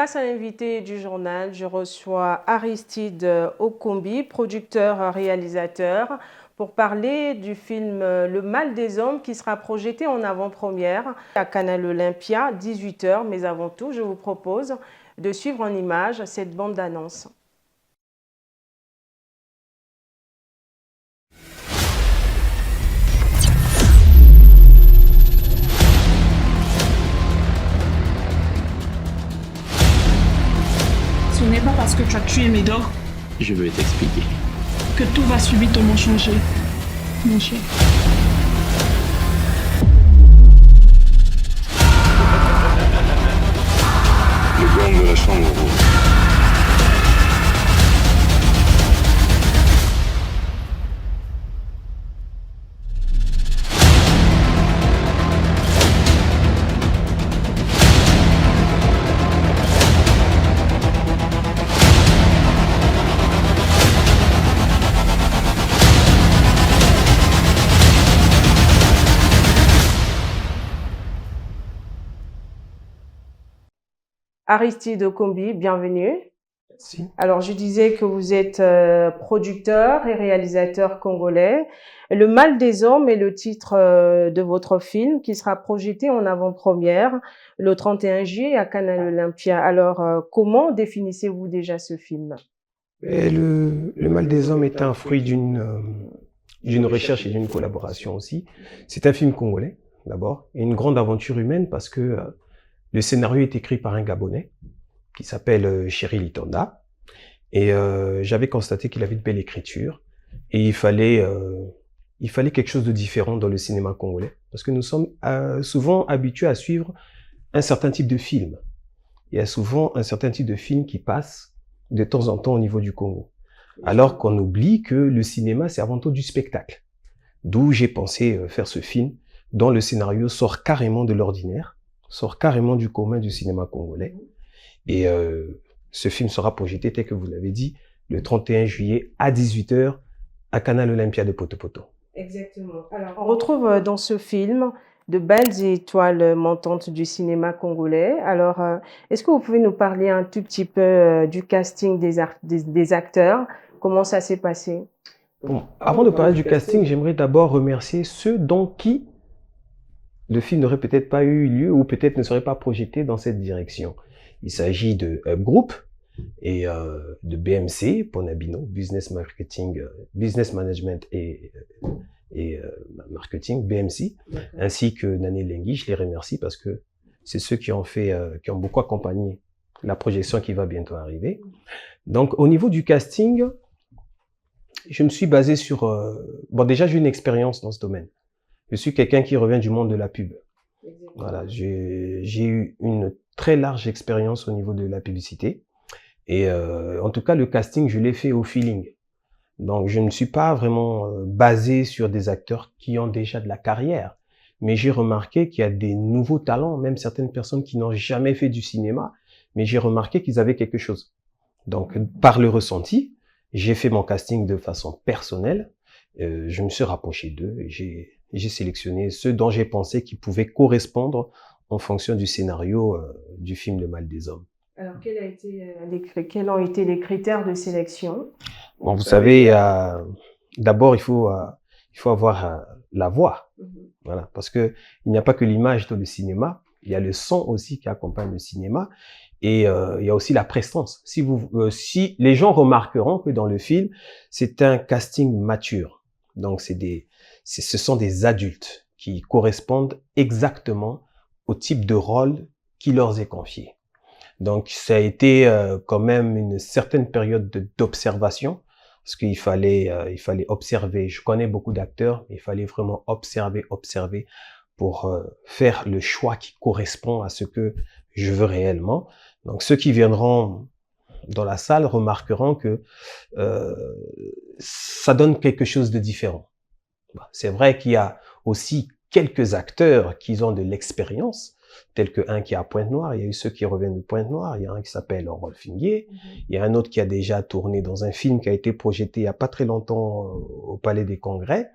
Place à l'invité du journal, je reçois Aristide Okombi, producteur-réalisateur, pour parler du film Le Mal des Hommes qui sera projeté en avant-première à Canal Olympia, 18h. Mais avant tout, je vous propose de suivre en images cette bande-annonce. Ce n'est pas parce que tu as tué Médor Je vais t'expliquer. que tout va subitement changer, mon cher. Le gang de la chambre rouge. Aristide Okombi, bienvenue. Merci. Alors, je disais que vous êtes producteur et réalisateur congolais. Le Mal des Hommes est le titre de votre film qui sera projeté en avant-première le 31 juillet à Canal Olympia. Alors, comment définissez-vous déjà ce film? Le Mal des Hommes est un fruit d'une recherche et d'une collaboration aussi. C'est un film congolais, d'abord, et une grande aventure humaine parce que le scénario est écrit par un Gabonais qui s'appelle Chéri Litonda. Et j'avais constaté qu'il avait de belle écriture. Et il fallait quelque chose de différent dans le cinéma congolais. Parce que nous sommes souvent habitués à suivre un certain type de film. Il y a souvent un certain type de film qui passe de temps en temps au niveau du Congo. Alors qu'on oublie que le cinéma, c'est avant tout du spectacle. D'où j'ai pensé faire ce film, dont le scénario sort carrément de l'ordinaire, sort carrément du commun du cinéma congolais. Et ce film sera projeté, tel que vous l'avez dit, le 31 juillet à 18h à Canal Olympia de Poto-Poto. Exactement. Alors, on retrouve dans ce film de belles étoiles montantes du cinéma congolais. Alors, est-ce que vous pouvez nous parler un tout petit peu du casting des acteurs? Comment ça s'est passé? Bon, avant de parler du casting, j'aimerais d'abord remercier ceux dont qui le film n'aurait peut-être pas eu lieu ou peut-être ne serait pas projeté dans cette direction. Il s'agit de Hub Group et de BMC, Ponabino, Business Marketing, Business Management et Marketing, BMC, ainsi que Nané Lengui. Je les remercie parce que c'est ceux qui ont beaucoup accompagné la projection qui va bientôt arriver. Donc, au niveau du casting, je me suis basé sur... bon, déjà, j'ai une expérience dans ce domaine. Je suis quelqu'un qui revient du monde de la pub. Voilà, j'ai eu une très large expérience au niveau de la publicité. Et en tout cas, le casting, je l'ai fait au feeling. Donc, je ne suis pas vraiment basé sur des acteurs qui ont déjà de la carrière. Mais j'ai remarqué qu'il y a des nouveaux talents, même certaines personnes qui n'ont jamais fait du cinéma. Mais j'ai remarqué qu'ils avaient quelque chose. Donc, par le ressenti, j'ai fait mon casting de façon personnelle. Je me suis rapproché d'eux et j'ai sélectionné ceux dont j'ai pensé qu'ils pouvaient correspondre en fonction du scénario du film Le Mal des Hommes. Alors, quels ont été les critères de sélection? Bon, vous savez, d'abord, il faut avoir la voix. Voilà, parce que il n'y a pas que l'image dans le cinéma, il y a le son aussi qui accompagne le cinéma. Et il y a aussi la prestance. Si les gens remarqueront que dans le film, c'est un casting mature. Donc ce sont des adultes qui correspondent exactement au type de rôle qui leur est confié. Donc ça a été quand même une certaine période d'observation parce qu'il fallait observer. Je connais beaucoup d'acteurs, mais il fallait vraiment observer pour faire le choix qui correspond à ce que je veux réellement. Donc ceux qui viendront dans la salle remarqueront que ça donne quelque chose de différent. C'est vrai qu'il y a aussi quelques acteurs qui ont de l'expérience, tels que un qui est à Pointe-Noire, il y a eu ceux qui reviennent de Pointe-Noire, il y a un qui s'appelle Rolf Finguier, il y a un autre qui a déjà tourné dans un film qui a été projeté il n'y a pas très longtemps au Palais des Congrès,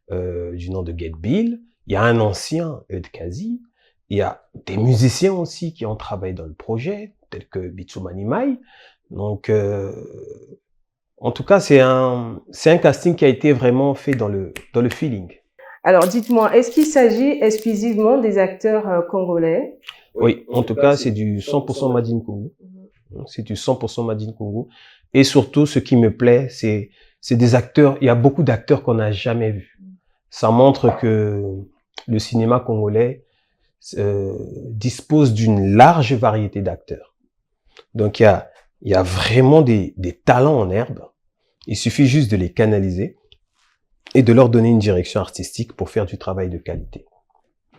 du nom de Get Bill, il y a un ancien, Eud Kazi, il y a des musiciens aussi qui ont travaillé dans le projet, tels que Bitsumani Mai. Donc, en tout cas, c'est un casting qui a été vraiment fait dans le feeling. Alors, dites-moi, est-ce qu'il s'agit exclusivement des acteurs congolais? Oui, en tout cas, c'est du 100% Made in Congo. C'est du 100% Made in Congo. Et surtout, ce qui me plaît, c'est des acteurs, il y a beaucoup d'acteurs qu'on n'a jamais vus. Ça montre que le cinéma congolais dispose d'une large variété d'acteurs. Donc, il y a vraiment des talents en herbe. Il suffit juste de les canaliser et de leur donner une direction artistique pour faire du travail de qualité.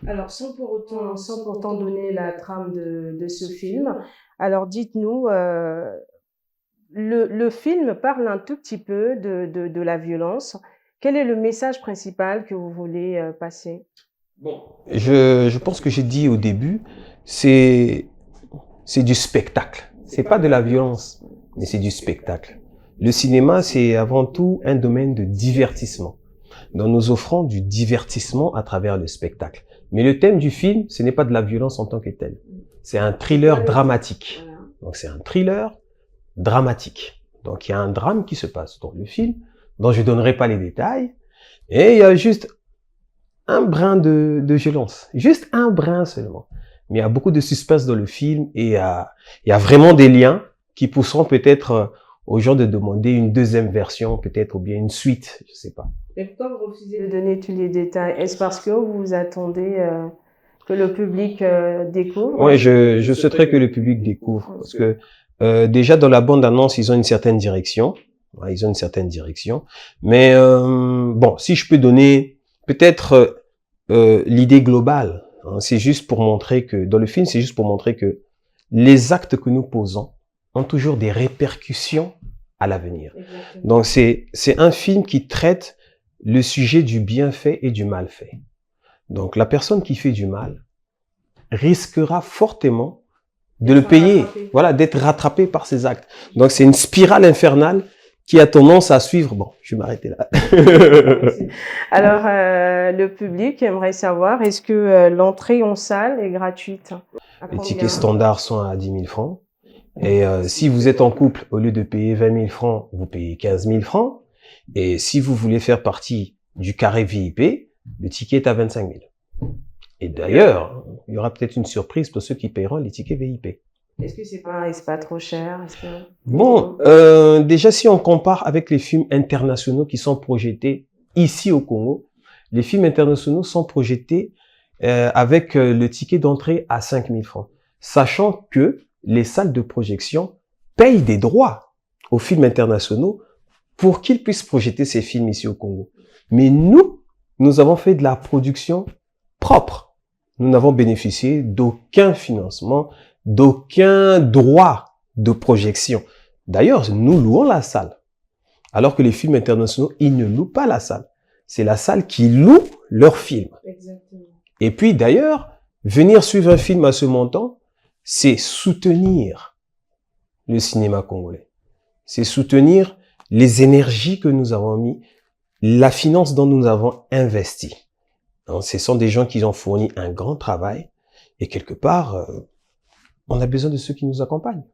Alors, sans pourtant donner la trame de ce film, alors dites-nous, le film parle un tout petit peu de la violence. Quel est le message principal que vous voulez passer? Bon, je pense que j'ai dit au début, c'est du spectacle. C'est pas de la violence, mais c'est du spectacle. Le cinéma, c'est avant tout un domaine de divertissement. Donc nous offrons du divertissement à travers le spectacle. Mais le thème du film, ce n'est pas de la violence en tant que tel. C'est un thriller dramatique. Donc c'est un thriller dramatique. Donc il y a un drame qui se passe dans le film, dont je donnerai pas les détails. Et il y a juste un brin de violence. Juste un brin seulement. Mais il y a beaucoup de suspense dans le film et il y a vraiment des liens qui pousseront peut-être aux gens de demander une deuxième version, peut-être, ou bien une suite, je sais pas. Mais pourquoi vous refusez de donner tous les détails? Est-ce parce que vous attendez que le public découvre? Oui, je souhaiterais que le public découvre. Parce que déjà, dans la bande-annonce, ils ont une certaine direction. Ouais, ils ont une certaine direction. Mais bon, si je peux donner peut-être l'idée globale, hein, c'est juste pour montrer que, dans le film, c'est juste pour montrer que les actes que nous posons ont toujours des répercussions à l'avenir. Donc c'est un film qui traite le sujet du bienfait et du malfait. Donc la personne qui fait du mal risquera fortement de le payer, voilà, d'être rattrapée par ses actes. Donc c'est une spirale infernale qui a tendance à suivre. Bon, je vais m'arrêter là. Alors le public aimerait savoir, est-ce que l'entrée en salle est gratuite? Les tickets standards sont à 10 000 francs. Et si vous êtes en couple, au lieu de payer 20 000 francs, vous payez 15 000 francs. Et si vous voulez faire partie du carré VIP, le ticket est à 25 000. Et d'ailleurs, il y aura peut-être une surprise pour ceux qui paieront les tickets VIP. Est-ce que c'est pas trop cher? Bon, déjà si on compare avec les films internationaux qui sont projetés ici au Congo, les films internationaux sont projetés avec le ticket d'entrée à 5 000 francs. Sachant que les salles de projection payent des droits aux films internationaux pour qu'ils puissent projeter ces films ici au Congo. Mais nous avons fait de la production propre. Nous n'avons bénéficié d'aucun financement, d'aucun droit de projection. D'ailleurs, nous louons la salle. Alors que les films internationaux, ils ne louent pas la salle. C'est la salle qui loue leurs films. Exactement. Et puis d'ailleurs, venir suivre un film à ce montant, c'est soutenir le cinéma congolais. C'est soutenir les énergies que nous avons mis, la finance dont nous avons investi. Donc, ce sont des gens qui ont fourni un grand travail et quelque part, on a besoin de ceux qui nous accompagnent.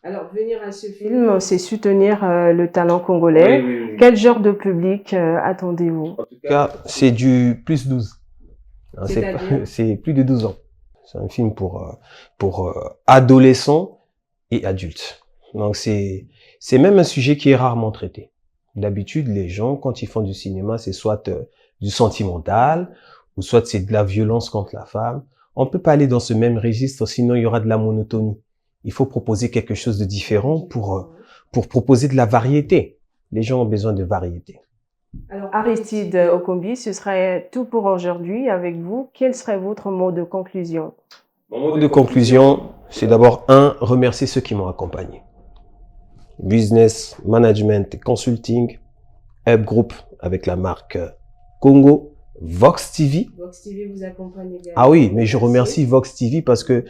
Alors, venir à ce film, c'est soutenir le talent congolais. Oui. Quel genre de public attendez-vous? En tout cas, c'est du plus 12. C'est plus de 12 ans. C'est un film pour adolescents et adultes. Donc c'est même un sujet qui est rarement traité. D'habitude, les gens, quand ils font du cinéma, c'est soit du sentimental, ou soit c'est de la violence contre la femme. On peut pas aller dans ce même registre, sinon il y aura de la monotonie. Il faut proposer quelque chose de différent pour proposer de la variété. Les gens ont besoin de variété. Alors, Aristide Okombi, ce serait tout pour aujourd'hui avec vous. Quel serait votre mot de conclusion? Mon mot de conclusion, c'est d'abord remercier ceux qui m'ont accompagné. Business, Management et Consulting, Hub Group avec la marque Congo, Vox TV. Vox TV vous accompagne également. Ah oui, mais je remercie Vox TV parce que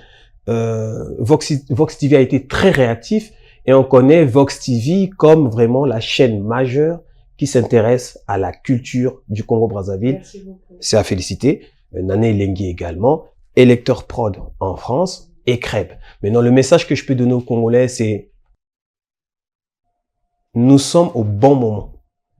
Vox TV a été très réactif et on connaît Vox TV comme vraiment la chaîne majeure qui s'intéresse à la culture du Congo-Brazzaville. C'est à féliciter. Nané Lengi également. Elector Prod en France. et crêpes. Maintenant, le message que je peux donner aux Congolais, c'est nous sommes au bon moment.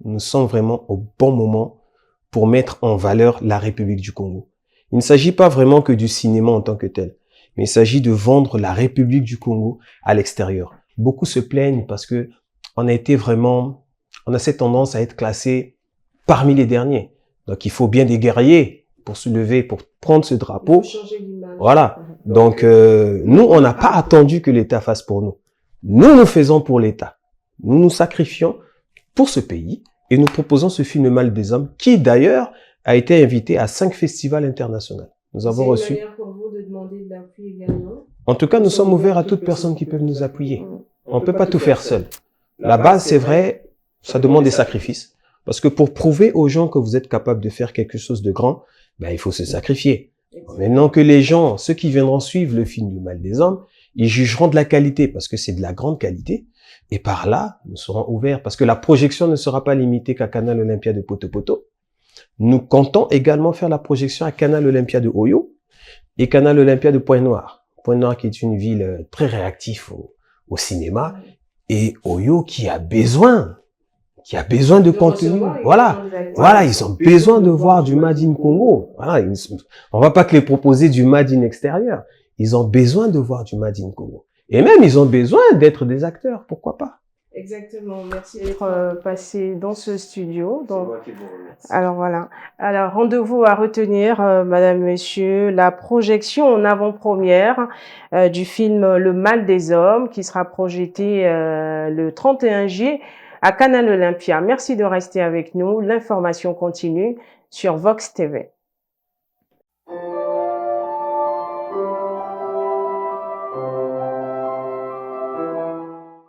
Nous sommes vraiment au bon moment pour mettre en valeur la République du Congo. Il ne s'agit pas vraiment que du cinéma en tant que tel, mais il s'agit de vendre la République du Congo à l'extérieur. Beaucoup se plaignent parce que on a cette tendance à être classé parmi les derniers. Donc, il faut bien des guerriers pour se lever, pour prendre ce drapeau. Il faut changer l'image. Voilà. Donc, nous, on n'a pas attendu que l'État fasse pour nous. Nous faisons pour l'État. Nous nous sacrifions pour ce pays et nous proposons ce film Le Mal des Hommes qui, d'ailleurs, a été invité à 5 festivals internationaux. Nous avons reçu... C'est une manière pour vous de demander de l'appui également? En tout cas, nous sommes ouverts à toute personne qui peut nous appuyer. On ne peut pas tout faire seul. La base, c'est vrai, ça demande des sacrifices. Parce que pour prouver aux gens que vous êtes capable de faire quelque chose de grand, ben, il faut se sacrifier. Maintenant que les gens, ceux qui viendront suivre le film du Mal des Hommes, ils jugeront de la qualité parce que c'est de la grande qualité. Et par là, nous serons ouverts parce que la projection ne sera pas limitée qu'à Canal Olympia de Poto-Poto. Nous comptons également faire la projection à Canal Olympia de Oyo et Canal Olympia de Pointe-Noire. Pointe-Noire qui est une ville très réactive au cinéma et Oyo qui a besoin de contenu. Voilà, ils ont besoin de voir du Made in Congo. Voilà, on va pas que les proposer du Made in extérieur. Ils ont besoin de voir du Made in Congo. Et même, ils ont besoin d'être des acteurs. Pourquoi pas? Exactement. Merci d'être passé dans ce studio. Donc, c'est moi qui vous remercie. Alors voilà. Alors, rendez-vous à retenir, Madame, Monsieur, la projection en avant-première du film Le Mal des Hommes qui sera projeté le 31 juillet à Canal Olympia. Merci de rester avec nous. L'information continue sur Vox TV.